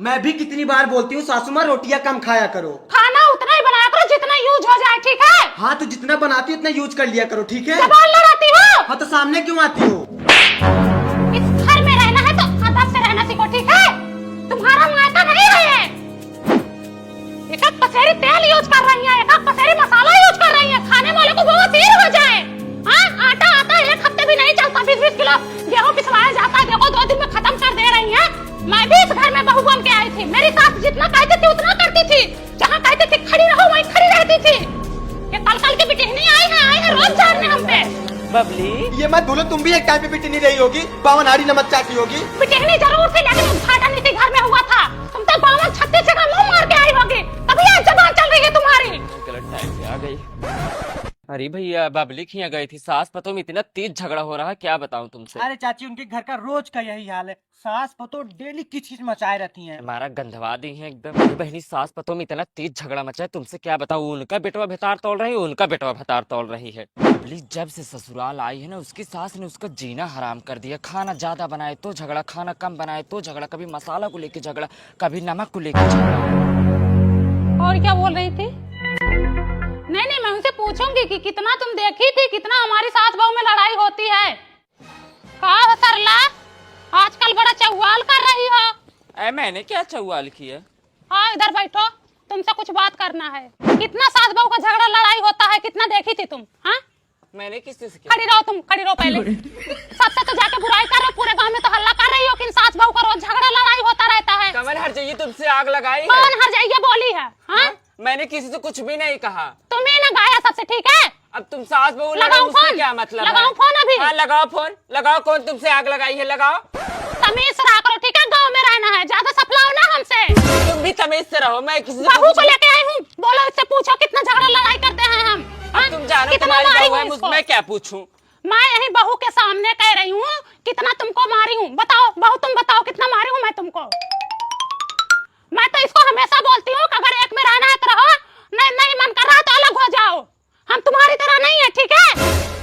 मैं भी कितनी बार बोलती हूँ सासू माँ रोटियाँ कम खाया करो। खाना उतना ही बनाया करो जितना यूज हो जाए, ठीक है? हाँ तो जितना बनाती हो उतना यूज कर लिया करो, ठीक है? जबान लड़ाती हो? हाँ तो सामने क्यों आती हो? इस घर में रहना है तो अदब से रहना सीखो, ठीक है? तुम्हारा मायका नहीं है ये। एक पसेरी तेल यूज कर रही है, एक पसेरी मसाला यूज कर रही है, खाने वाले को बहुत देर हो जाए। हाँ, आटा आता है 1 हफ्ते भी नहीं चलता, 20-20 किलो गेहूं पिसवाया जाता है, देखो 2 दिन में खत्म कर दे रही है। मैं भी इस घर में बहू बन के आई थी, मेरी सास जितना कहती थी उतना करती थी, जहाँ कहती थी खड़ी रहो वहीं खड़ी रहती थी। ये कल की बिटिहनी आई है रोज झाड़ने हम पे। बबली ये मत भूलो तुम भी एक टाइम पे पिटी नहीं रही होगी, 52 हाड़ी नमक चाटी होगी। बिटिहनी जरूर थी लेकिन उद्घाटन नीति घर में हुआ था, तुम तो 52-36 जगह मुंह मार के आई होगी, तभी आज जबान चल रही है तुम्हारी। गलत टाइम पे आ गई। अरे भैया बबली खिया गई थी, सास पतों में इतना तेज झगड़ा हो रहा है, क्या बताऊं तुमसे। अरे चाची उनके घर का रोज का यही हाल है, सास पतो डेली किच मचाए रहती हैं। हमारा गंधवा दी है एकदम। मेरी बहनी सास पतों में इतना तेज झगड़ा मचा है, तुमसे क्या बताऊं। उनका बेटवा भतार तोड़ रही है, उनका बेटवा भतार तोड़ रही है। बबली जब से ससुराल आई है ना, उसकी सास ने उसका जीना हराम कर दिया। खाना ज्यादा बनाए तो झगड़ा, खाना कम बनाए तो झगड़ा, कभी मसाला को लेके झगड़ा, कभी नमक को लेके झगड़ा। और क्या बोल रही थी? नहीं, मैं उनसे पूछूंगी कि कितना तुम देखी थी, कितना हमारी सास बहू में लड़ाई होती है। कहा सरला, आजकल बड़ा चौवाल कर रही हो। मैंने क्या चौवाल किया? हाँ इधर बैठो, तुमसे कुछ बात करना है। कितना सास बहू का झगड़ा लड़ाई होता है, कितना देखी थी तुम? हाँ मैंने किससे किया? खड़ी रहो तुम, खड़ी रहो पहले। सबसे तो जाके बुराई कर रहे हो, पूरे गांव में तो हल्ला कर रही हो कि सास बहू का रोज झगड़ा लड़ाई होता रहता है। कमल हर जाइए, तुमसे आग लगाई है। कौन हर जाइए बोली है? हाँ मैंने किसी से कुछ भी नहीं कहा। तुम्हें ना गाया सबसे, ठीक है? अब तुम सास बहू लगाओ लगाओ, उसका फोन। क्या मतलब है? लगाओ फोन अभी। हाँ लगाओ फोन, लगाओ। कौन तुमसे आग लगाई है? लगाओ। तमीज से रहा करो, ठीक है? गांव में रहना है, ज्यादा सपलाओ ना हमसे। तुम भी तमीज से रहो, मैं किसी से बहू को लेके आई हूँ, बोलो इससे पूछो कितना झगड़ा लड़ाई करते हैं हम। हाँ? तुम जानो कितना तुम्हारी मारी बहू है, हूँ इसको? मैं क्या पूछूं? मैं यही बहू के सामने कह रही हूँ कितना तुमको मारी हूँ। बताओ बहू, तुम बताओ कितना मारी हूँ मैं तुमको। मैं तो इसको हमेशा बोलती हूँ कि अगर एक में रहना है तो रहो, नहीं मन कर रहा तो अलग हो जाओ। हम तुम्हारी तरह नहीं है, ठीक है?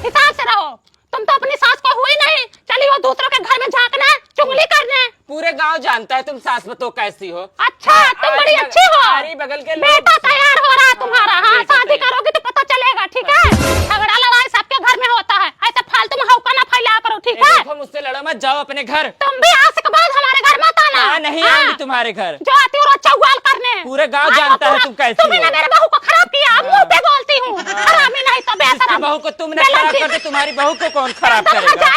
हिसाब से रहो। तुम तो अपनी सास को हुई नहीं, चली हो दूसरों के घर में झांकने, चुगली करने। पूरे गांव जानता है तुम सास बतो कैसी हो। अच्छा, तुम बड़ी अच्छी हो। आरी बगल के लोग। बेटा तैयार हो रहा है तुम्हारा। हाँ, बेटा शादी तैयार। करोगी तो पता चलेगा, ठीक है? झगड़ा लड़ाई सबके घर में होता है, ऐसे फालतू में हौका ना फैलाया करो, ठीक है? देखो मुझसे लड़ो मत, जाओ अपने घर। तुम भी आज के बाद हमारे घर मत आना। नहीं हाँ, आऊंगी तुम्हारे घर। जो आती हो रोज चौवाल करने। पूरे गांव हाँ, जानता है पूरा- तुम कैसी तुम ही हो। ने मेरे बहू को खराब किया, मुंह पे बोलती हूँ। हरामी नहीं तो जिसकी बेशरम। बहू को तुमने खराब कर दिया, तुम्हारी बहू को कौन खराब करेगा?